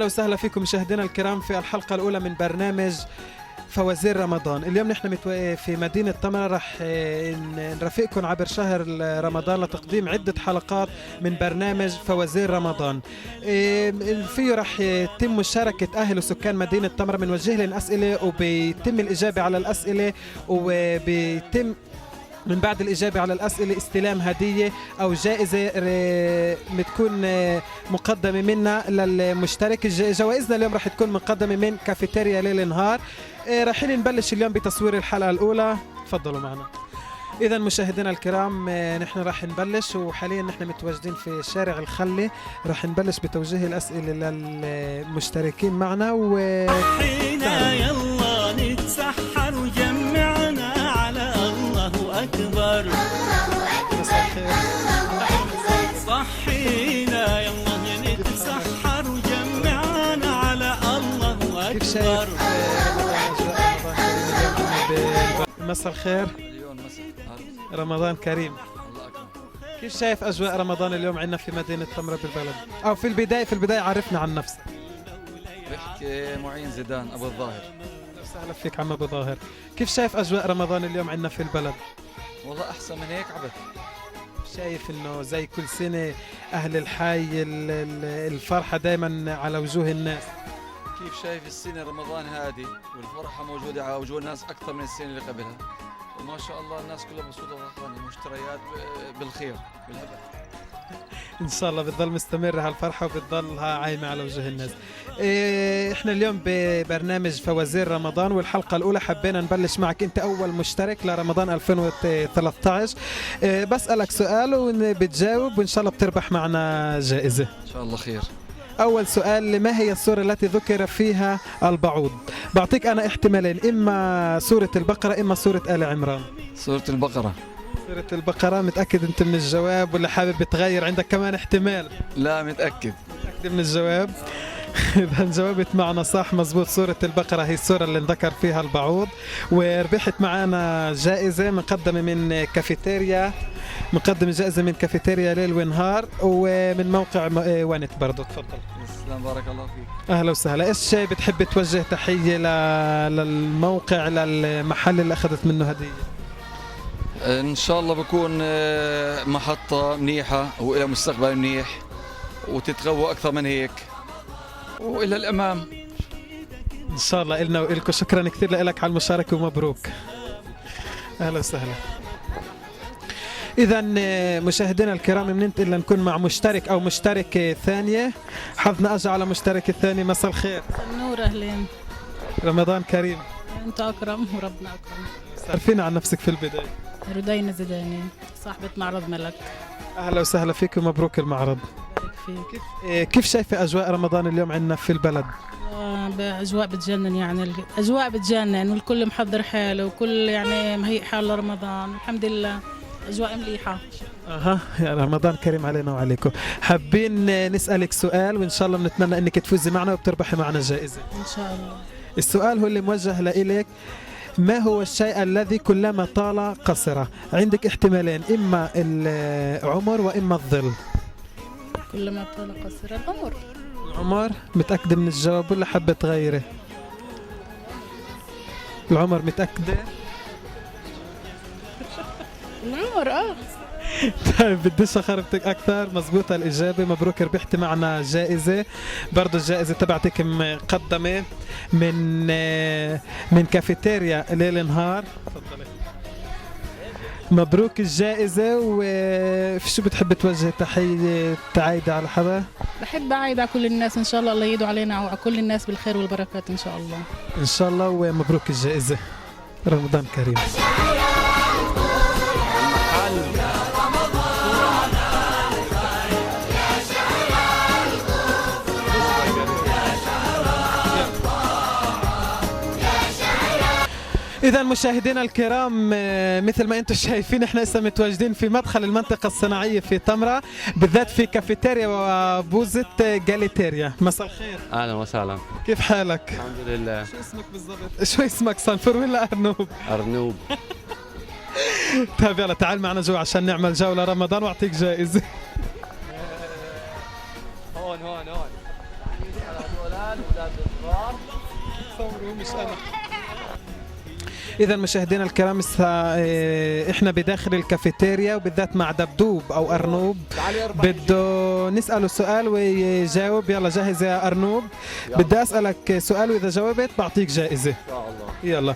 أهلا وسهلا فيكم مشاهدينا الكرام في الحلقة الأولى من برنامج فوازير رمضان. اليوم نحن في مدينة تمرة رح نرافقكم عبر شهر رمضان لتقديم عدة حلقات من برنامج فوازير رمضان. فيه رح يتم مشاركة أهل وسكان مدينة تمرة، بنوجه لهم أسئلة وبيتم الإجابة على الأسئلة، وبيتم من بعد الإجابة على الأسئلة استلام هدية أو جائزة بتكون مقدمة منا للمشترك. جوائزنا اليوم رح تكون مقدمة من كافيتيريا ليل نهار. راح نبلش اليوم بتصوير الحلقة الأولى، تفضلوا معنا. إذا مشاهدينا الكرام نحن راح نبلش، وحاليا نحن متواجدين في شارع الخلي. راح نبلش بتوجيه الأسئلة للمشتركين معنا يلا نتسحر وجمعنا على الله أكبر. صحينا يلا نتسحر وجمعنا على الله أكبر. كيف شايف مساء الخير؟ رمضان كريم. كيف شايف أجواء رمضان اليوم عندنا في مدينة تمرة بالبلد؟ أو في البداية عرفنا عن نفسك. بحكي معين زيدان أبو الظاهر. أهلا فيك عم أبو ظاهر. كيف شايف أجواء رمضان اليوم عندنا في البلد؟ والله أحسن من هيك عبث. شايف إنه زي كل سنة أهل الحي الفرحة دايما على وجوه الناس. كيف شايف السنة رمضان هادي والفرحة موجودة على وجوه الناس أكثر من السنة اللي قبلها، وما شاء الله الناس كلها مبسوطة وفرحانة، مشتريات بالخير بالهبل. إن شاء الله بتضل مستمرة هالفرحة وبتضلها عايمة على وجه الناس. إحنا اليوم ببرنامج فوازير رمضان، والحلقة الأولى حبينا نبلش معك أنت أول مشترك لرمضان 2013. بسألك سؤال وبتجاوب وإن شاء الله بتربح معنا جائزة إن شاء الله خير. أول سؤال: ما هي السورة التي ذكر فيها البعوض؟ بعطيك أنا احتمالين، إما سورة البقرة إما سورة آل عمران. سورة البقرة. سورة البقرة. متأكد أنت من الجواب ولا حابب بتغير؟ عندك كمان احتمال. لا متأكد. متأكد من الجواب؟ إذا جاوبت معنا صح مزبوط، سورة البقرة هي السورة اللي انذكر فيها البعوض، وربحت معنا جائزة مقدمة من كافيتيريا، مقدم جائزة من كافيتيريا ليل ونهار ومن موقع وانت برضو. تفضل. السلام بارك الله فيك. أهلا وسهلا. إيش بتحب توجه تحية للموقع للمحل اللي أخذت منه هدية؟ إن شاء الله بكون محطة منيحة وإلى مستقبل منيح وتتقوى أكثر من هيك وإلى الأمام إن شاء الله. إلنا وإلكم شكرا كثير لك على المشاركة ومبروك. أهلا وسهلا. إذا مشاهدينا الكرام بننتقل لنكون مع مشترك أو مشتركة ثانية. حظنا أجى على مشترك الثاني. مساء الخير. النور. أهلين. رمضان كريم. أنت أكرم وربنا أكرم. عرفينا عن نفسك في البداية. ردينا زداني صاحبة معرض ملك. أهلا وسهلا فيك ومبروك المعرض. فيك. كيف شايفة أجواء رمضان اليوم عندنا في البلد؟ بأجواء بتجنن، يعني الأجواء بتجنن والكل محضر حاله وكل يعني مهيئ حاله لرمضان. الحمد لله أجواء مليحة. يا رمضان كريم علينا وعليكم. حابين نسألك سؤال وإن شاء الله بنتمنى أنك تفوزي معنا وبتربحي معنا جائزة إن شاء الله. السؤال هو اللي موجه لإلك: ما هو الشيء الذي كلما طال قصر؟ عندك احتمالين، إما العمر وإما الظل. كلما طال قصر العمر. العمر. متأكدة من الجواب ولا حابة تغيري؟ العمر. متأكدة؟ العمر. طيب بديش اخربتك اكثر. مزبوطه الاجابه، مبروك ربحتي معنا جائزه. برضه الجائزه تبعتك مقدمه من كافيتيريا ليل نهار. تفضلي. مبروك الجائزه. وشو بتحب توجه تحيه تعايدة على حدا؟ بحب أعيد على كل الناس إن شاء الله، الله يدعو علينا وعلى كل الناس بالخير والبركات إن شاء الله. ان شاء الله. ومبروك الجائزه. رمضان كريم. إذا مشاهدينا الكرام مثل ما أنتم شايفين احنا لسه متواجدين في مدخل المنطقة الصناعية في تمرة، بالذات في كافيتيريا وبوزة جاليتيريا. مساء الخير. اهلا وسهلا. كيف حالك؟ الحمد لله. شو اسمك بالضبط؟ شو اسمك، صنفر ولا أرنوب؟ ارنوب. طيب يلا تعال معنا جوا عشان نعمل جولة رمضان واعطيك جائزة. هون إذا مشاهدينا الكرام إحنا بداخل الكافيتيريا وبالذات مع دبدوب أو أرنوب بده نسأله سؤال ويجاوب. يلا جاهز يا أرنوب؟ بدي أسألك سؤال وإذا جاوبت بعطيك جائزة. يلا.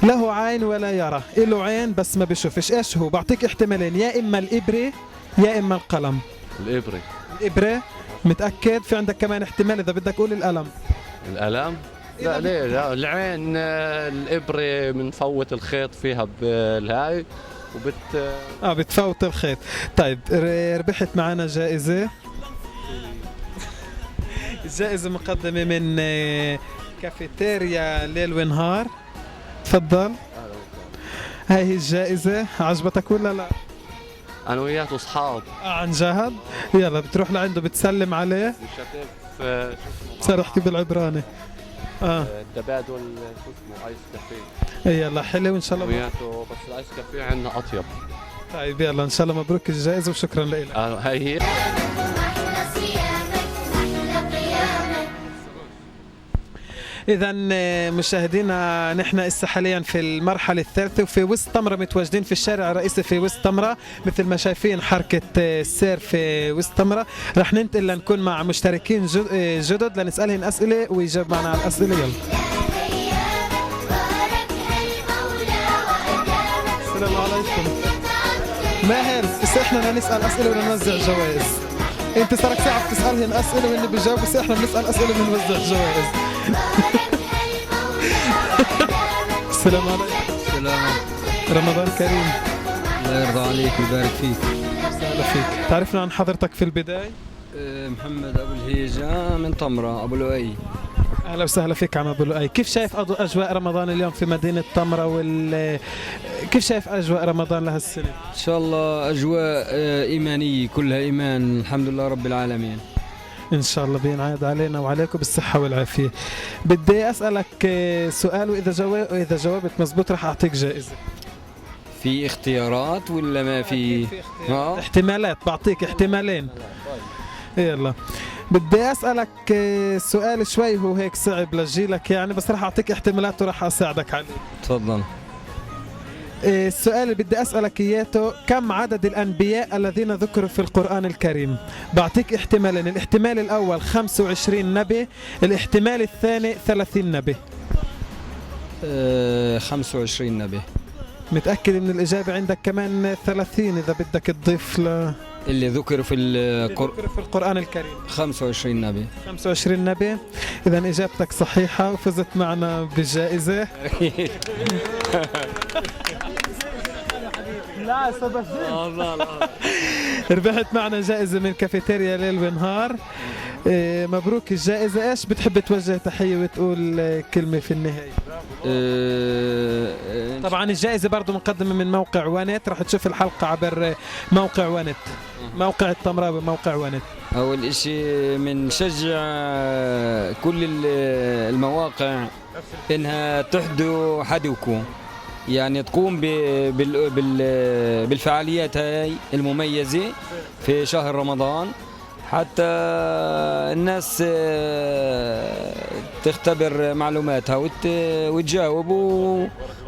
له عين ولا يرى، له عين بس ما بشوفش، إيش هو؟ بعطيك احتمالين، يا إما الإبرة يا إما القلم. الإبرة. الإبرة؟ متأكد؟ في عندك كمان احتمال إذا بدك قول القلم. القلم؟ لا ليه لا، العين الإبرة بنفوت الخيط فيها بالهاي بتفوت الخيط. طيب ربحت معنا جائزة. الجائزة مقدمة من كافيتيريا ليل ونهار. تفضل. هاي هي الجائزة. عجبتك ولا لا؟ أنا وياته أصحاب. عن جهد؟ يلا بتروح لعنده بتسلم عليه. صار احكي بالعبراني. التبادل شو اسمه ايس كافيه. يلا حلو ان شاء الله وياته، بس الايس كافيه عندنا اطيب. طيب يلا ان شاء الله مبروك الجائزة وشكرا لك. هاي هي. إذا مشاهدينا نحن هسه حاليا في المرحلة الثالثة وفي وسط تمرة، متواجدين في الشارع الرئيسي في وسط تمرة مثل ما شايفين حركة السير في وسط تمرة. رح ننتقل لنكون مع مشتركين جدد لنسألهم أسئلة ويجاوب معنا على الأسئلة. يلا. السلام عليكم. ماهر هسه احنا بدنا نسأل أسئلة ونوزع جوائز. انت صارك ساعة بتسألهم أسئلة وهن بيجاوبوا، بس احنا بنسأل أسئلة وبنوزع جوائز. السلام عليكم. السلام. رمضان كريم. الله يرضى عليك ويبارك فيك. اهلا فيك. تعرفنا عن حضرتك في البداية؟ محمد ابو الهيجة من طمرة ابو لؤي. اهلا وسهلا فيك عم ابو لؤي. كيف شايف اجواء رمضان اليوم في مدينة طمرة كيف شايف اجواء رمضان لهالسنة؟ ان شاء الله اجواء ايمانية، كلها ايمان، الحمد لله رب العالمين. ان شاء الله بينعاد علينا وعليكم بالصحة والعافية. بدي اسألك سؤال واذا جاوبت مزبوط رح اعطيك جائزة. في اختيارات ولا ما في؟ احتمالات، بعطيك احتمالين. يلا. بدي اسألك سؤال شوي هو هيك صعب لجيلك يعني، بس رح اعطيك احتمالات ورح اساعدك عليه. تفضل. السؤال اللي بدي أسألك إياته، كم عدد الأنبياء الذين ذكروا في القرآن الكريم؟ بعطيك احتمالين، الاحتمال الأول 25 نبي، الاحتمال الثاني 30 نبي. 25 نبي. متأكد من الإجابة؟ عندك كمان 30 إذا بدك تضيف اللي ذكر في القرآن الكريم. 25 نبي. 25 نبي. إذا إجابتك صحيحة وفزت معنا بالجائزة. لا ربحت معنا جائزة من كافيتيريا ليل ونهار. مبروك الجائزة. ايش بتحب توجه تحية وتقول كلمة في النهاية؟ طبعا الجائزة برضو مقدمة من موقع ونت، راح تشوف الحلقة عبر موقع ونت، موقع التمراوي، موقع ونت. أول إشي بنشجع كل المواقع إنها تحدو حدوكم، يعني تقوم بالفعاليات هاي المميزة في شهر رمضان حتى الناس تختبر معلوماتها وتجاوب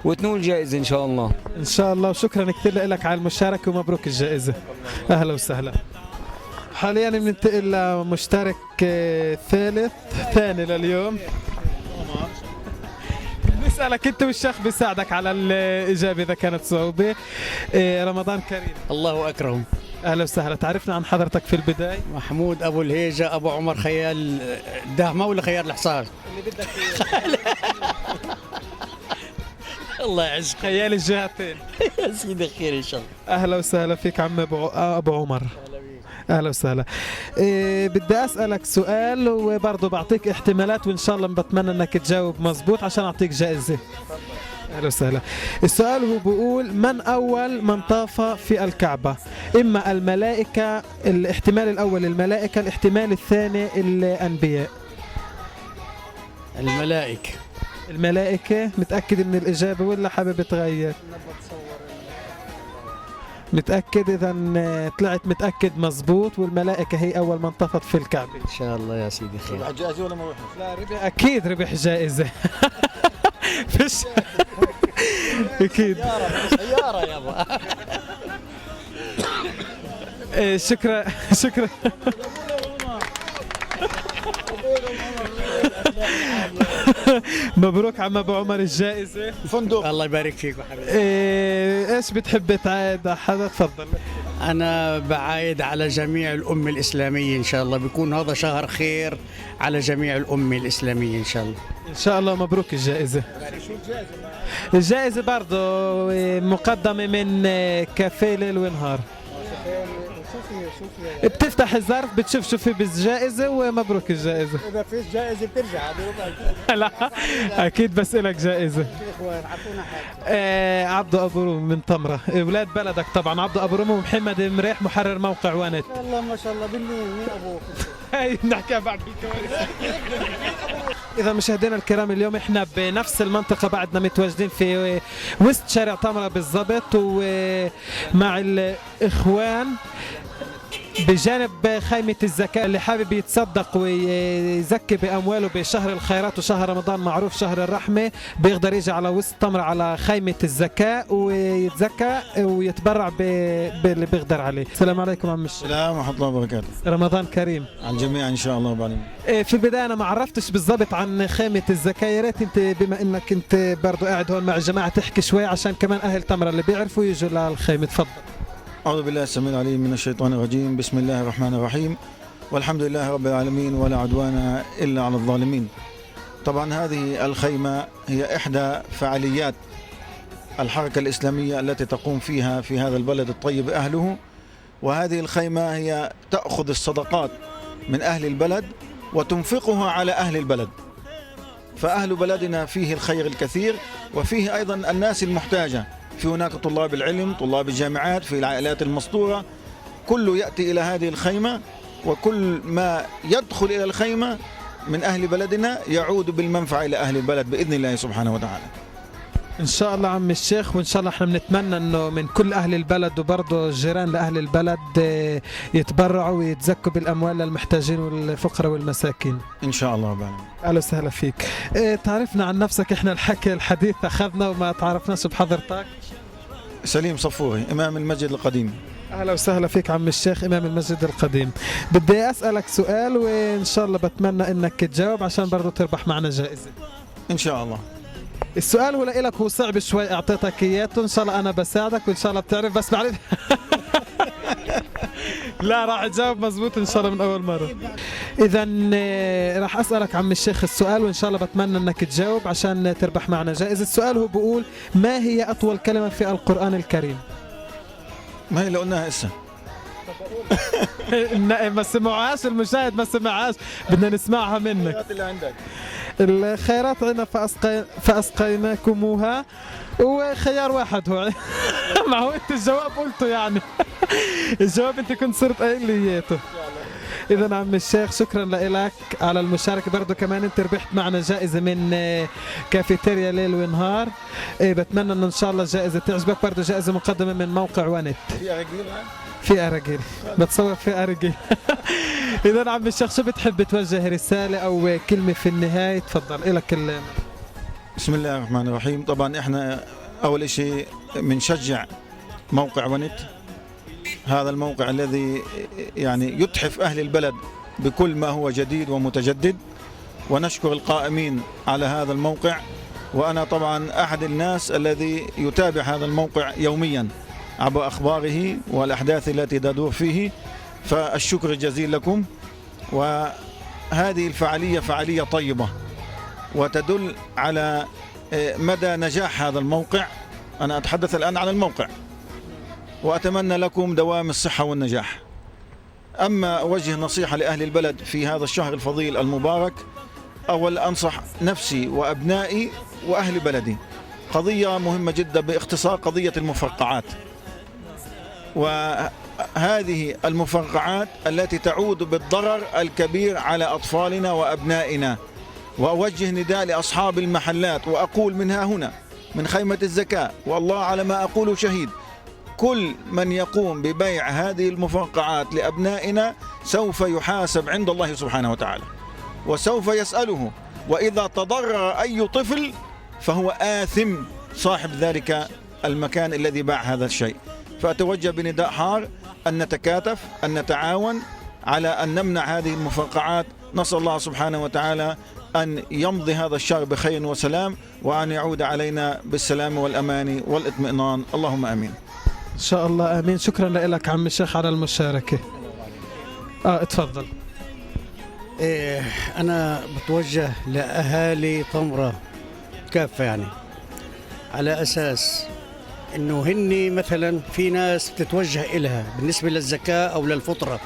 وتنول جائزة إن شاء الله. إن شاء الله. وشكرا كثير لك على المشاركة ومبروك الجائزة. أهلا وسهلا. حاليا بننتقل لمشترك ثاني لليوم. نسألك انت والشيخ بيساعدك على الإجابة إذا كانت صعوبة. رمضان كريم. الله أكرم. أهلا وسهلا. تعرفنا عن حضرتك في البداية؟ محمود أبو الهيجة أبو عمر خيال الدهمة ولا خيال الحصار؟ اللي بدك الله يعزك. خيال الجهتين. يا سيدي خير إن شاء الله. أهلا وسهلا فيك عم أبو عمر. أهلا وسهلا. بدي أسألك سؤال وبرضه بعطيك احتمالات وإن شاء الله بتمنى أنك تجاوب مزبوط عشان أعطيك جائزة. أهلا وسهلا. السؤال هو بيقول: من أول من طاف في الكعبة؟ إما الملائكة، الاحتمال الأول الملائكة، الاحتمال الثاني الأنبياء. الملائكة. الملائكة. متأكد من الإجابة ولا حابب تغير؟ متأكد؟ إذا طلعت متأكد مزبوط، والملائكة هي أول من طفت في الكعبة. إن شاء الله يا سيدي خير. ربح جائزة ولا ما لا ربح أكيد، ربح جائزة. فيش اكيد. سيارة يابا. شكرا شكرا. مبروك عم ابو عمر الجائزة. فندق. الله يبارك فيك حبيبي. ايش بتحب تعايد حدا؟ تفضل. أنا بعايد على جميع الأمة الإسلامية إن شاء الله، بيكون هذا شهر خير على جميع الأمة الإسلامية إن شاء الله. ان شاء الله مبروك الجائزة. الجائزة برضه مقدمة من كافيه ليل ونهار. بتفتح الظرف بتشوف شو في بالجائزة ومبروك الجائزة. إذا في جائزة بترجع. لا أكيد بس إلك جائزة. عبدو أبو روم من طمرة، أولاد بلدك طبعا. عبدو أبو روم ومحمد مريح محرر موقع وانت. والله ما شاء الله. مين أبوك؟ هاي بنحكيها بعد الكواليس. إذا مشاهدينا الكرام اليوم إحنا بنفس المنطقة، بعدنا متواجدين في وسط شارع طمرة بالضبط، ومع الإخوان بجانب خيمة الزكاة. اللي حابب يتصدق ويزكي بأمواله بشهر الخيرات وشهر رمضان معروف شهر الرحمة، بيقدر يجي على وسط طمرة على خيمة الزكاة ويتزكى ويتبرع باللي بيقدر عليه. السلام عليكم عم الشيخ. السلام ورحمة الله وبركاته. رمضان كريم على الجميع إن شاء الله وبعلم. في البداية أنا ما عرفتش بالضبط عن خيمة الزكاة، يا ريت أنت بما إنك أنت برضو قاعد هون مع الجماعة تحكي شوي عشان كمان أهل طمرة اللي بيعرفوا يجوا للخيمة. تفضل. أعوذ بالله السميع العليم من الشيطان الرجيم. بسم الله الرحمن الرحيم، والحمد لله رب العالمين، ولا عدوان إلا على الظالمين. طبعا هذه الخيمة هي إحدى فعاليات الحركة الإسلامية التي تقوم فيها في هذا البلد الطيب أهله. وهذه الخيمة هي تأخذ الصدقات من أهل البلد وتنفقها على أهل البلد. فأهل بلدنا فيه الخير الكثير، وفيه أيضا الناس المحتاجة. في هناك طلاب العلم، طلاب الجامعات، في العائلات المسطورة، كله يأتي إلى هذه الخيمة، وكل ما يدخل إلى الخيمة من أهل بلدنا يعود بالمنفعة إلى أهل البلد بإذن الله سبحانه وتعالى. إن شاء الله عم الشيخ، وإن شاء الله احنا بنتمنى إنه من كل أهل البلد وبرضه الجيران لأهل البلد يتبرعوا ويتزكوا بالأموال للمحتاجين والفقراء والمساكين. إن شاء الله وبعلم. أهلا وسهلا فيك. تعرفنا عن نفسك، احنا الحكي الحديث أخذنا وما تعرفناش بحضرتك. سليم صفوري، إمام المسجد القديم. أهلا وسهلا فيك عم الشيخ إمام المسجد القديم. بدي أسألك سؤال وإن شاء الله بتمنى إنك تجاوب عشان برضه تربح معنا جائزة. إن شاء الله. السؤال هو لك، هو صعب شوي، أعطيتك إياته، إن شاء الله أنا بساعدك وإن شاء الله بتعرف، بس بعرف. لا راح تجاوب مزبوط إن شاء الله من أول مرة. إذا راح أسألك عم الشيخ السؤال وإن شاء الله بتمنى إنك تجاوب عشان تربح معنا جائزة. السؤال هو بقول: ما هي أطول كلمة في القرآن الكريم؟ ما هي اللي قلناها هسه. ما سمعوهاش المشاهد، ما سمعهاش، بدنا نسمعها منك. اللي عندك الخيرات عنا فأسقيناكموها، وخيار واحد هو. ما هو انت الجواب قلته يعني. الجواب انت كنت صرت قايل لي اياته. اذا عم الشيخ شكرا لك على المشاركه، برضه كمان انت ربحت معنا جائزه من كافيتيريا ليل ونهار. بتمنى انه ان شاء الله الجائزه تعجبك، برضه جائزه مقدمه من موقع وانت. في أرجيل؟ في أرجيل، بتصور في أرجيل. إذا عم الشيخ شو بتحب توجه رسالة أو كلمة في النهاية؟ تفضل إلك الليل. بسم الله الرحمن الرحيم. طبعا احنا أول شيء بنشجع موقع ونت، هذا الموقع الذي يعني يتحف أهل البلد بكل ما هو جديد ومتجدد، ونشكر القائمين على هذا الموقع. وأنا طبعا أحد الناس الذي يتابع هذا الموقع يوميا عبر أخباره والأحداث التي تدور فيه، فالشكر الجزيل لكم. وهذه الفعالية فعالية طيبة وتدل على مدى نجاح هذا الموقع. أنا أتحدث الآن عن الموقع، وأتمنى لكم دوام الصحة والنجاح. أما أوجه نصيحة لأهل البلد في هذا الشهر الفضيل المبارك، أول أنصح نفسي وأبنائي وأهل بلدي قضية مهمة جدا، باختصار قضية المفرقعات. وهذه المفرقعات التي تعود بالضرر الكبير على أطفالنا وأبنائنا. وأوجه نداء لأصحاب المحلات، وأقول منها هنا من خيمة الزكاة، والله على ما أقول شهيد، كل من يقوم ببيع هذه المفرقعات لأبنائنا سوف يحاسب عند الله سبحانه وتعالى، وسوف يسأله. وإذا تضرر أي طفل فهو آثم صاحب ذلك المكان الذي باع هذا الشيء. فأتوجه بنداء حار أن نتكاتف، أن نتعاون على أن نمنع هذه المفرقعات. نسأل الله سبحانه وتعالى أن يمضي هذا الشهر بخير وسلام، وأن يعود علينا بالسلام والأمان والاطمئنان، اللهم آمين. إن شاء الله آمين. شكرا لك عم الشيخ على المشاركة. اتفضل. أنا بتوجه لأهالي طمرة كافة، يعني على أساس إنه هني مثلا في ناس بتتوجه إلها بالنسبة للزكاة أو للفطرة،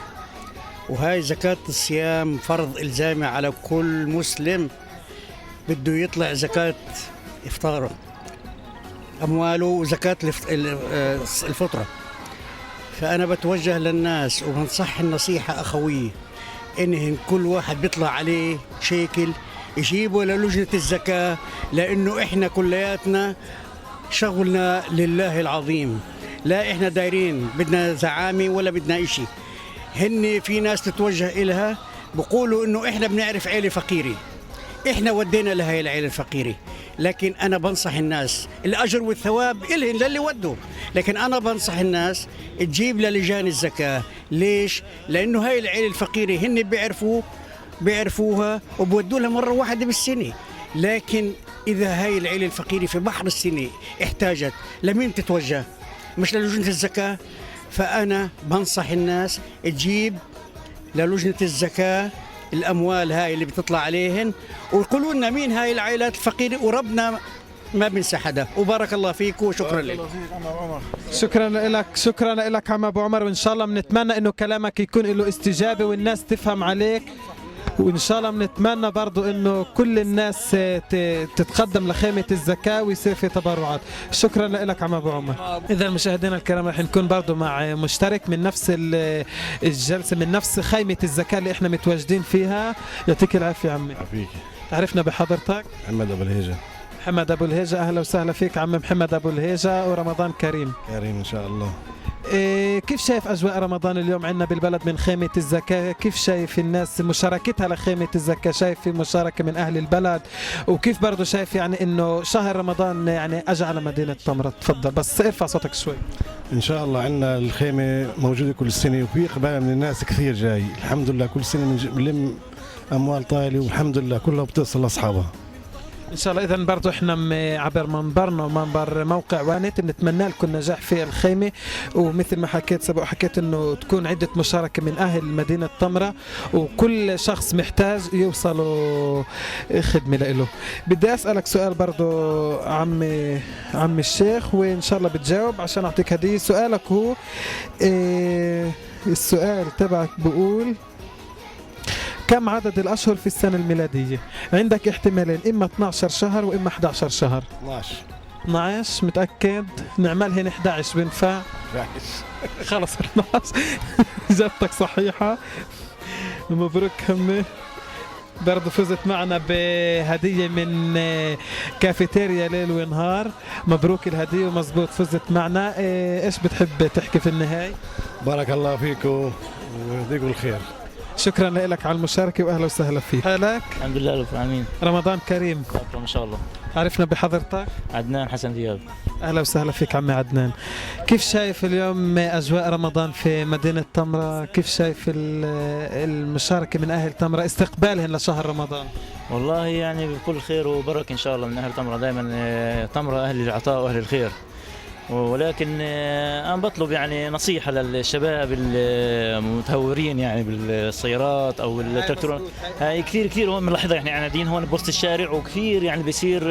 وهاي زكاة الصيام فرض إلزامي على كل مسلم بده يطلع زكاة إفطاره أمواله وزكاة الفطرة. فأنا بتوجه للناس وبنصح النصيحة أخوية إنهن كل واحد بيطلع عليه شيكل يجيبه للجنة الزكاة، لأنه إحنا كلياتنا شغلنا لله العظيم، لا إحنا دايرين بدنا زعامة ولا بدنا إشي. هن في ناس تتوجه إلها بقولوا إنه إحنا بنعرف عيلة فقيرة، إحنا ودينا لهي العيلة الفقيرة. لكن أنا بنصح الناس الأجر والثواب إلهن للي ودوا، لكن أنا بنصح الناس تجيب للجان الزكاة. ليش؟ لأنه هاي العيلة الفقيرة هن بيعرفوها وبودوا لها مرة واحدة بالسنة. لكن إذا هاي العيلة الفقيرة في بحر السنة احتاجت، لمين تتوجه؟ مش للجنة الزكاة. فأنا بنصح الناس تجيب للجنة الزكاة الأموال هاي اللي بتطلع عليهن، ويقولوا لنا مين هاي العائلات الفقيرة، وربنا ما بنسى حدا. وبارك الله فيك وشكرا لك. شكرا لك عم ابو عمر، وان شاء الله بنتمنى انه كلامك يكون له استجابه والناس تفهم عليك، وان شاء الله بنتمنى برضو انه كل الناس تتقدم لخيمه الزكاه ويصير في تبرعات. شكرا لك عم ابو عمر. اذا مشاهدينا الكرام رح نكون برضو مع مشترك من نفس الجلسه، من نفس خيمه الزكاه اللي احنا متواجدين فيها. يعطيك العافيه عمي. عافيك. تعرفنا بحضرتك؟ محمد ابو الهيجه. محمد ابو الهيجه، اهلا وسهلا فيك عم محمد ابو الهيجه، ورمضان كريم. كريم ان شاء الله. كيف شايف أجواء رمضان اليوم عندنا بالبلد من خيمة الزكاة؟ كيف شايف الناس مشاركتها لخيمة الزكاة؟ شايف في مشاركة من أهل البلد؟ وكيف برضو شايف يعني إنه شهر رمضان يعني أجى على مدينة طمرة؟ تفضل بس ارفع صوتك شوي. إن شاء الله عندنا الخيمة موجودة كل سنة، وفي إقبال من الناس كثير جاي، الحمد لله كل سنة بنلم أموال طايلة، والحمد لله كلها بتصل لأصحابها. ان شاء الله. اذا برضو احنا عبر منبرنا ومنبر موقع وانت بنتمنى لكم النجاح في الخيمه، ومثل ما حكيت سبق حكيت انه تكون عده مشاركه من اهل مدينه طمره، وكل شخص محتاج يوصلوا خدمه له. بدي اسالك سؤال برضو عمي الشيخ، وان شاء الله بتجاوب عشان اعطيك هديه. سؤالك هو السؤال تبعك بقول: كم عدد الأشهر في السنة الميلادية؟ عندك احتمالين، إما 12 شهر وإما 11 شهر. 12. 12 متأكد؟ نعملهن 11 بنفع؟ خلص 12. إجابتك صحيحة، مبروك همي. برضو فزت معنا بهدية من كافيتيريا ليل ونهار. مبروك الهدية ومزبوط فزت معنا. إيش بتحب تحكي في النهاية؟ بارك الله فيكم ويهديكم الخير. شكرا لك على المشاركة واهلا وسهلا فيك. حالك؟ الحمد لله رب العالمين. رمضان كريم. ان شاء الله. عرفنا بحضرتك؟ عدنان حسن دياب. اهلا وسهلا فيك عمي عدنان. كيف شايف اليوم اجواء رمضان في مدينة طمرة؟ كيف شايف المشاركة من اهل طمرة، استقبالهم لشهر رمضان؟ والله يعني بكل خير وبركة ان شاء الله من اهل طمرة. دائما طمرة اهل العطاء واهل الخير، ولكن أنا بطلب يعني نصيحة للشباب المتهورين يعني بالسيارات أو التراكتورات. هاي كثير هون بنلاحظها، يعني قاعدين هون بوسط الشارع وكثير يعني بيصير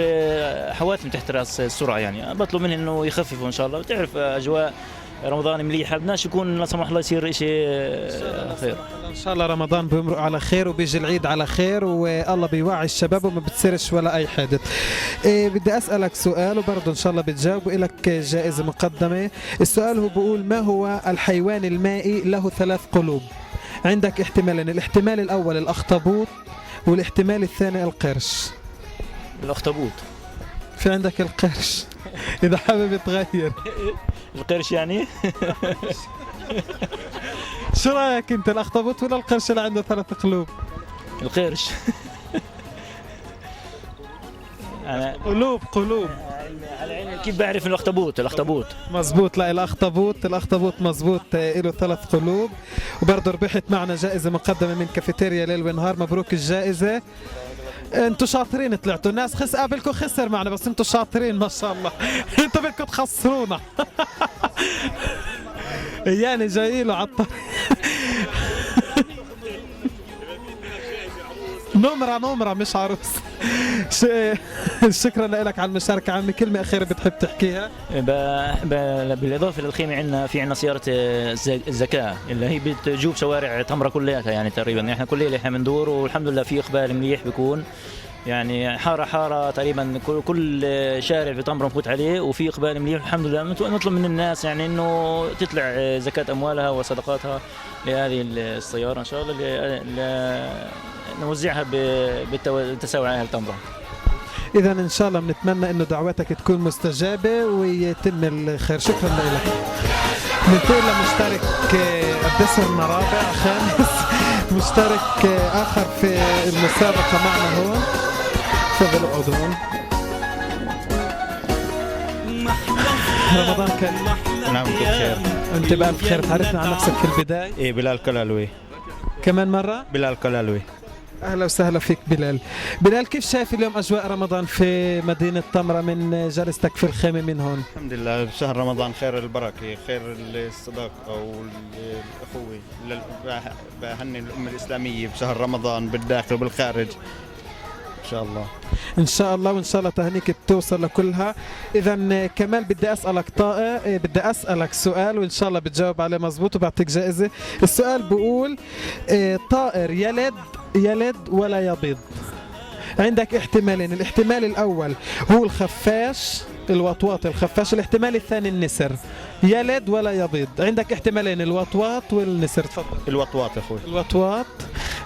حوادث تحت راس السرعة. يعني بطلب منهم إنه يخففوا إن شاء الله. بتعرف أجواء رمضان مليحة، بدناش يكون لا سمح الله يصير شيء خير. ان شاء الله رمضان بيمرق على خير وبيجي العيد على خير، والله بيوعي الشباب وما بتصيرش ولا اي حادث. بدي اسالك سؤال وبرضه ان شاء الله بتجاوب، لك جائزه مقدمه. السؤال هو بيقول: ما هو الحيوان المائي له 3 قلوب؟ عندك احتمالين، الاحتمال الاول الاخطبوط، والاحتمال الثاني القرش. الاخطبوط. في عندك القرش. اذا حابب تغير. القرش يعني. شو رايك انت، الاخطبوط ولا القرش اللي عنده 3 قلوب؟ القرش. قلوب على عيني. كيف بعرف الاخطبوط مزبوط. لا الاخطبوط مزبوط، له 3 قلوب. وبرضه ربحت معنا جائزه مقدمه من كافيتيريا ليل ونهار. مبروك الجائزه. انتوا شاطرين طلعتوا، الناس قبلكم خسر معنا بس انتوا شاطرين ما شاء الله. انتوا بدكم تخسرونا. يعني جاي له عطر. نمرة مش عروس. شكرا لك على المشاركة عمي. كلمة أخيرة بتحب تحكيها؟ بالإضافة للخيمة عندنا سيارة الزكاة اللي هي بتجوب شوارع تمرة كلياتها، يعني تقريبا احنا كل ليلة احنا بندور، والحمد لله في إقبال مليح بيكون، يعني حارة تقريبا كل شارع في طمرة نفوت عليه وفي إقبال مليح الحمد لله. نطلب من الناس يعني إنه تطلع زكاة أموالها وصدقاتها لهذه السيارة إن شاء الله نوزعها بالتساوي على أهل طمرة. إذا إن شاء الله بنتمنى إنه دعواتك تكون مستجابة ويتم الخير. شكرا لك. ننتقل لمشترك قد صرنا رابع خامس مشترك آخر في المسابقة معنا هون. تفضلوا اقعدوا هون. رمضان كريم. نعم بخير. أنت بألف خير. تعرفنا عن نفسك في البداية؟ إيه بلال كلالوي. كمان مرة؟ بلال كلالوي. أهلا وسهلا فيك بلال. كيف شايف اليوم أجواء رمضان في مدينة طمرة من جلستك في الخيمة من هون؟ الحمد لله شهر رمضان خير البركة، خير الصداقة والأخوة. بهني الأمة الإسلامية بشهر رمضان بالداخل وبالخارج إن شاء الله. إن شاء الله وإن شاء الله تهنيك بتوصل لكلها. إذا كمال بدي أسألك سؤال وإن شاء الله بتجاوب عليه مزبوط وبعطيك جائزة. السؤال بقول طائر يلد ولا يبيض. عندك احتمالين، الاحتمال الأول هو الخفاش الوطواط الخفاش، الاحتمال الثاني النسر. يلد ولا يبيض. عندك احتمالين الوطواط والنسر. تفضل. الوطواط يا اخوي. الوطواط.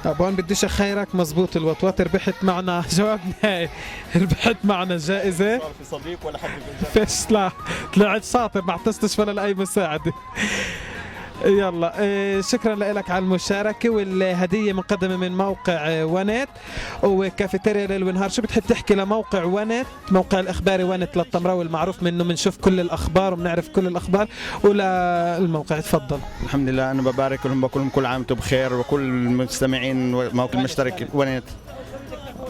ابوان بديش اخيرك مزبوط الوطواط. ربحت معنا جواب نهائي. ربحت معنا جائزة. صار في صديق ولا حد فيش لا طلعت شاطر ما احتجتش ولا لأي مساعدة. يلا شكرا لك على المشاركة والهدية مقدمة من موقع ونت وكافيتيريا ليل ونهار. شو بتحب تحكي لموقع ونت، موقع الإخباري ونت للطمراوي المعروف منه بنشوف كل الأخبار وبنعرف كل الأخبار، ولا الموقع؟ تفضل. الحمد لله أنا ببارك لهم، بقول لهم كل عام وانتم بخير وكل المستمعين موقع المشترك ونت،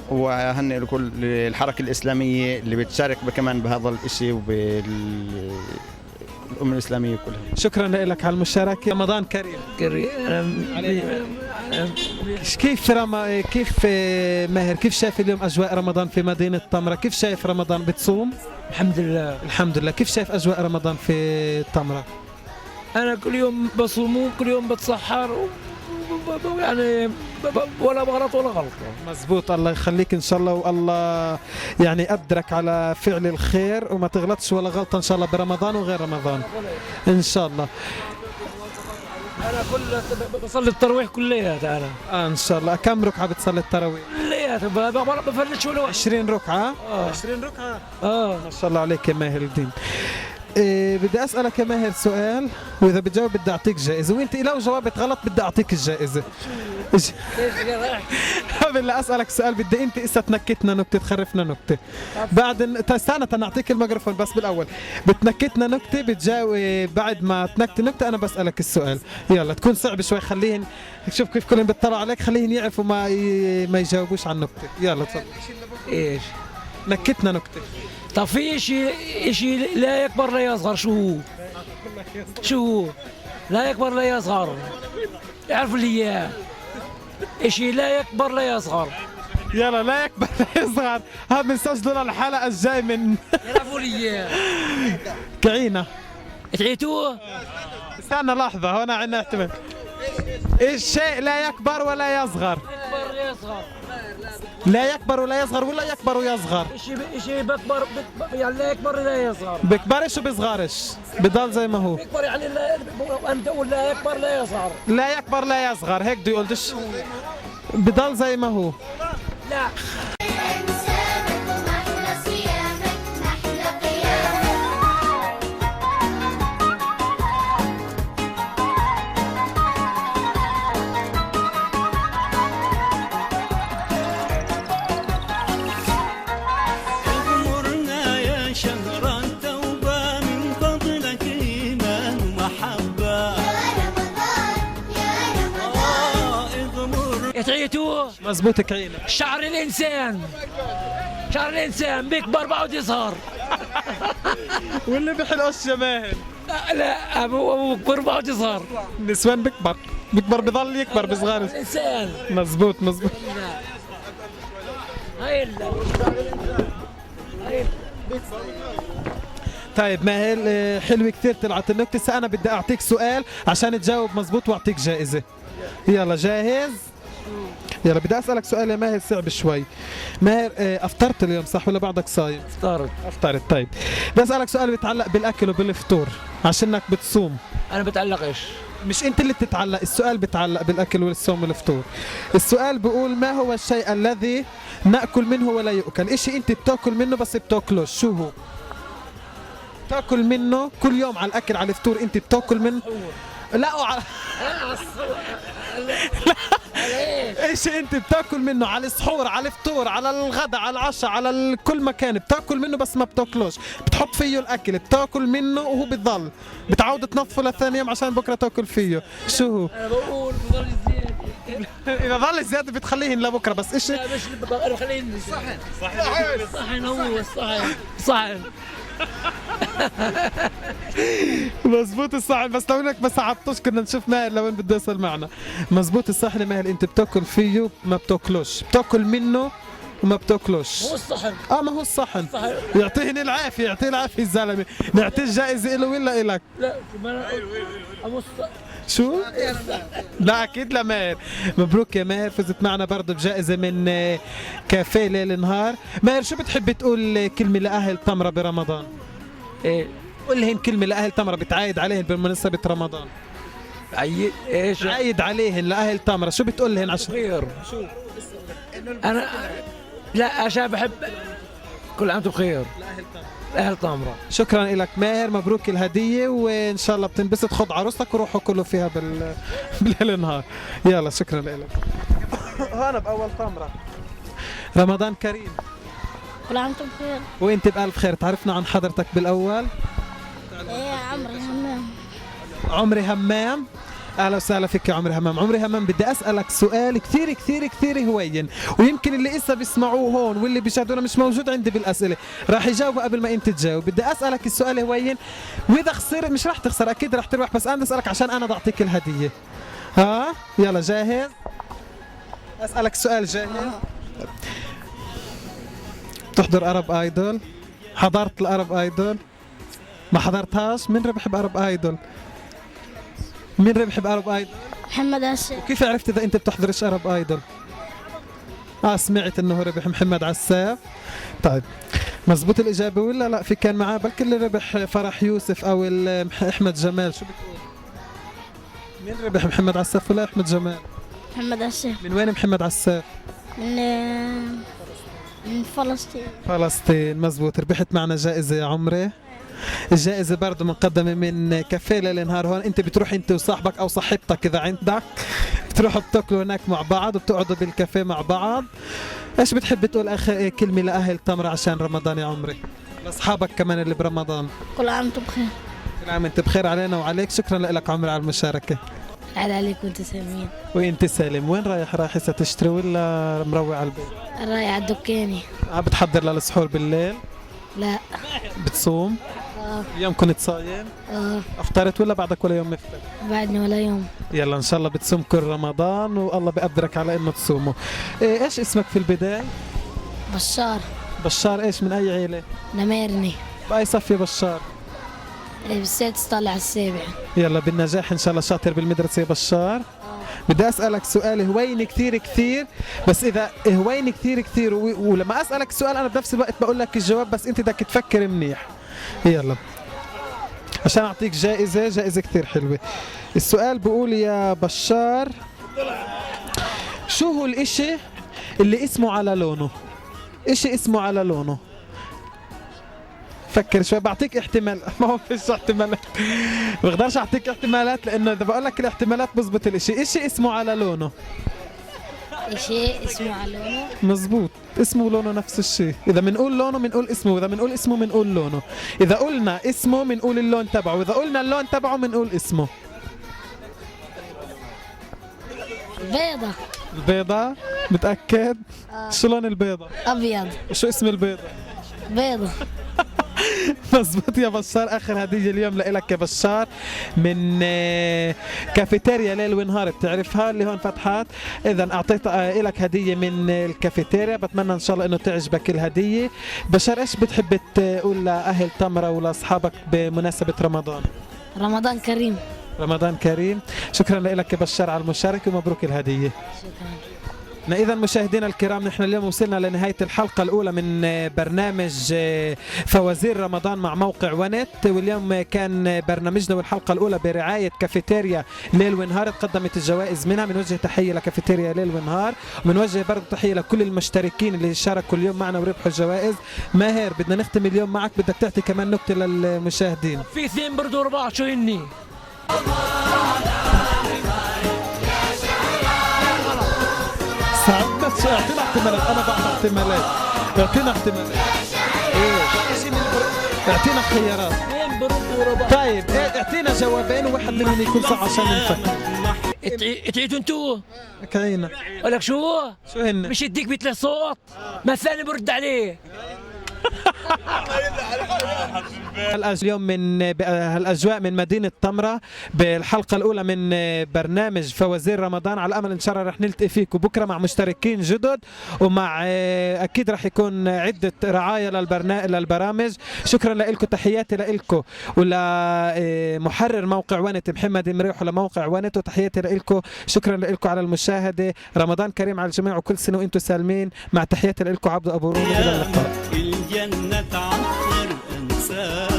وأهنئ لكل الحركة الإسلامية اللي بتشارك كمان بهذا الشيء الأمة الإسلامية كلها. شكرا لك على المشاركة. رمضان كريم. كيف ماهر كيف شايف اليوم أجواء رمضان في مدينة طمرة؟ كيف شايف رمضان؟ بتصوم؟ الحمد لله. كيف شايف أجواء رمضان في طمرة؟ أنا كل يوم بصوم وكل يوم بتسحر يعني ولا بغلط ولا غلط. مزبوط. الله يخليك ان شاء الله، والله يعني قدرك على فعل الخير وما تغلطش ولا غلطه ان شاء الله برمضان وغير رمضان ان شاء الله. انا بصلي التراويح كلياتها انا. ان شاء الله. كم ركعه بتصلي التراويح؟ كلياتها ما بفلتش ولا 20 ركعه. 20 ركعه. ما شاء الله عليك يا ماهر الدين. بدي أسألك يا ماهر سؤال، وإذا بتجاوب بدي أعطيك جائزة، وأنت لو جاوبت غلط بدي أعطيك الجائزة. قبل لا أسألك سؤال بدي أنت إسا تنكتنا نكتة، تخرفنا نكتة. بعد استنى تنعطيك الميكروفون بس بالأول. بتنكتنا نكتة بتجاوب، بعد ما تنكت نكتة أنا بسألك السؤال. يلا تكون صعب شوي، خليهن شوف كيف كلهم بيطلعوا عليك، خليهن يعرفوا ما يجاوبوش عن نكتة. يلا تفضل. إيش؟ نكتنا نكتة. طب في شيء لا يكبر لا يصغر، شو هو؟ لا يكبر لا يصغر، يعرفوا لي اياه. شيء لا يكبر لا يصغر. يلا لا يكبر لا يصغر، هذا بنسجله للحلقة الجاي من يعرفوا لي اياه. كعينا تعيتوه؟ استنى لحظة، هنا عندنا احتمال. الشيء لا يكبر ولا يصغر. لا يكبر ولا يصغر ولا يكبر ويصغر. شيء بكبر يعني لا يكبر ولا يصغر. بكبرش وبيصغرش، بضل زي ما هو. بيكبر يعني انت تقول لا يكبر لا يصغر. لا يكبر لا يصغر، هيك بده يقول دش، بضل زي ما هو. لا تعيتوا مزبوط كعينة. شعر الانسان بيكبر بعد يصغر. واللي بحلقش يا ماهر؟ لا ابو بيكبر بعد يصغر. النسوان بيكبر بضل يكبر بصغار. الانسان مزبوط. هاي طيب ماهر حلو كثير طلعت النكتة. هسه أنا بدي أعطيك سؤال عشان تجاوب مزبوط وأعطيك جائزة. يلا جاهز؟ يلا بدي أسألك سؤال يا ماهر صعب شوي. ماهر أفطرت اليوم صح ولا بعدك صايم؟ أفطرت. طيب بدي أسألك سؤال بيتعلق بالأكل وبالفطور عشانك بتصوم. انا بتعلقش. مش أنت اللي بتتعلق، السؤال بيتعلق بالأكل والصوم والفطور. السؤال بيقول ما هو الشيء الذي نأكل منه ولا يؤكل؟ إشي أنت بتاكل منه بس بتاكلوش، شو هو؟ تاكل منه كل يوم على الاكل على الفطور، انت بتاكل منه. لا ايش انت بتاكل منه على السحور على الفطور على الغداء على العشاء على كل مكان بتاكل منه بس ما بتاكلوش، بتحط فيه الاكل بتاكل منه وهو بتضل بتعود تنظفه لثاني يوم عشان بكره تاكل فيه، شو هو؟ انا بقول بضل زياده. اذا ضل زياده بتخليهن لبكره بس ايش؟ لا مش بخليهن صحن هو الصحن. مزبوط الصحن. بس لو انك ما صعبتوش كنا نشوف ماهر لوين بده يوصل معنا. مزبوط الصحن ماهر، انت بتاكل فيه ما بتاكلوش، بتاكل منه وما بتاكلوش. هو الصحن. ما هو الصحن. يعطيهن العافيه، يعطيه العافيه الزلمه. نعطيه الجائزه له ولا الك؟ لا شو؟ لا اكيد لا ماهر. مبروك يا ماهر، فزت معنا برضه بجائزه من كافيه ليل نهار. ماهر شو بتحب تقول كلمه لاهل تمره برمضان؟ ايه قول لهم كلمه لاهل تمره بتعايد عليهم بمناسبه رمضان. عيد ايش؟ عايد عليهم لاهل تمره، شو بتقول لهم عشان خير؟ شو؟ انا لا عشان بحب كل عام وانتم بخير اهل تمره. شكرا لك ماهر، مبروك الهديه وان شاء الله بتنبسط. خذ عروستك وروحوا كلوا فيها بالليل نهار. يلا شكرا لك. هنا باول تمره. رمضان كريم. كل عام وانتم بخير. وانت بألف خير. تعرفنا عن حضرتك بالاول؟ ايه عمري همام. عمري همام. اهلا وسهلا فيك يا عمري همام. عمري همام بدي اسالك سؤال كثير كثير كثير هوين، ويمكن اللي اسا بيسمعوه هون واللي بيشاهدونا مش موجود عندي بالاسئله، راح يجاوبوا قبل ما انت تجاوب. بدي اسالك السؤال هوين، واذا خسر مش راح تخسر اكيد راح تربح، بس انا اسالك عشان انا بعطيك الهديه. ها يلا جاهز؟ اسالك سؤال جاهز؟ بتحضر ارب ايدول؟ حضرت الارب ايدول؟ ما حضرتهاش؟ مين ربح بارب ايدول؟ مين ربح بارب ايدول؟ محمد عساف. وكيف عرفت اذا انت بتحضرش ارب ايدول؟ سمعت انه ربح محمد عساف. طيب مزبوط الاجابه ولا لا؟ في كان معاه بلكي اللي ربح فرح يوسف او احمد جمال، شو بتقول؟ مين ربح محمد عساف ولا احمد جمال؟ محمد عساف. من وين محمد عساف؟ من فلسطين. فلسطين مزبوط. ربحت معنا جائزه يا عمري. الجائزة برضه مقدمة من كافيه ليل نهار. هون انت بتروح انت وصاحبك او صاحبتك اذا عندك، بتروحوا بتاكلوا هناك مع بعض وبتقعدوا بالكافيه مع بعض. ايش بتحب تقول اخر كلمة لاهل تمرة عشان رمضان يا عمري؟ لاصحابك كمان اللي برمضان. كل عام وانتم بخير. كل عام وانت بخير علينا وعليك. شكرا لك عمري على المشاركة. عاد عليك وانت سالمين. وانت سالم. وين رايح هسه تشتري ولا مروح على البيت؟ رايح على الدكاني. بتحضر للسحور بالليل؟ لا. بتصوم؟ اليوم كنت صايم؟ افطرت ولا بعدك ولا يوم مفطر؟ بعدني ولا يوم. يلا ان شاء الله بتصوم كل رمضان والله بقدرك على انه تصومه. ايش اسمك في البداية؟ بشار. بشار ايش من اي عيلة؟ نميرني. باي صف يا بشار؟ بالسادس طالع السابع. يلا بالنجاح ان شاء الله. شاطر بالمدرسة يا بشار. بدي اسالك سؤال هوين كثير كثير، بس اذا هوين كثير كثير ولما اسالك سؤال انا بنفس الوقت بقول لك الجواب، بس انت بدك تفكر منيح. يلا عشان اعطيك جائزة كثير حلوة. السؤال بقول يا بشار، شو هو الاشي اللي اسمه على لونه؟ اشي اسمه على لونه. فكر شوي. بعطيك احتمال. ما هو فيش احتمالات. بقدرش اعطيك احتمالات لانه اذا بقول لك الاحتمالات بزبط الاشي. اشي اسمه على لونه. اشي اسمه على لونه؟ مزبوط. اسمه ولونه نفس الشيء. اذا بنقول لونه بنقول اسمه، واذا بنقول اسمه بنقول لونه. اذا قلنا اسمه بنقول اللون تبعه، واذا قلنا اللون تبعه بنقول اسمه. البيضة. البيضة متأكد؟ شو لون البيضة؟ أبيض. شو اسم البيضة؟ بيضة. مزبوط يا بشار. اخر هديه اليوم لك يا بشار من كافيتيريا ليل ونهار، بتعرفها اللي هون فتحات. اذا اعطيت لك هديه من الكافيتيريا، بتمنى ان شاء الله انه تعجبك الهديه. بشار ايش بتحب تقول لاهل تمره ولاصحابك بمناسبه رمضان؟ رمضان كريم. رمضان كريم. شكرا لك يا بشار على المشاركه ومبروك الهديه. شكرا. إذا مشاهدينا الكرام، نحن اليوم وصلنا لنهاية الحلقة الأولى من برنامج فوازير رمضان مع موقع ونت، واليوم كان برنامجنا والحلقة الأولى برعاية كافيتيريا ليل ونهار، تقدمت الجوائز منها. بنوجه تحية لكافيتيريا ليل ونهار، وبنوجه برضه تحية لكل المشتركين اللي شاركوا اليوم معنا وربحوا الجوائز. ماهر، بدنا نختم اليوم معك، بدك تعطي كمان نكتة للمشاهدين. في 2 برد و4 شو هني؟ ساعدنا شو، اعطينا احتمالات، انا بعطي احتمالات، اعطينا احتمالات. ايش؟ اعطينا خيارات. طيب اعطينا جوابين وواحد منهم يكون صح عشان نفكر. تعيدوا انتو؟ كاينة. اقول لك شو هن؟ مش يديك مثل صوت ما الثاني برد عليه. اليوم من هالاجواء من مدينه تمره بالحلقه الاولى من برنامج فوازير رمضان. على الامل ان شاء الله رح نلتقي فيكم بكره مع مشتركين جدد، ومع اكيد رح يكون عده رعايه للبرامج. شكرا لكم، تحياتي لكم ولمحرر موقع ونت محمد مريح ولموقع ونت، وتحياتي لكم. شكرا لكم على المشاهده. رمضان كريم على الجميع وكل سنه وانتم سالمين. مع تحياتي لكم عبد ابو رومي، الى اللقاء. الجنة تعطر انسان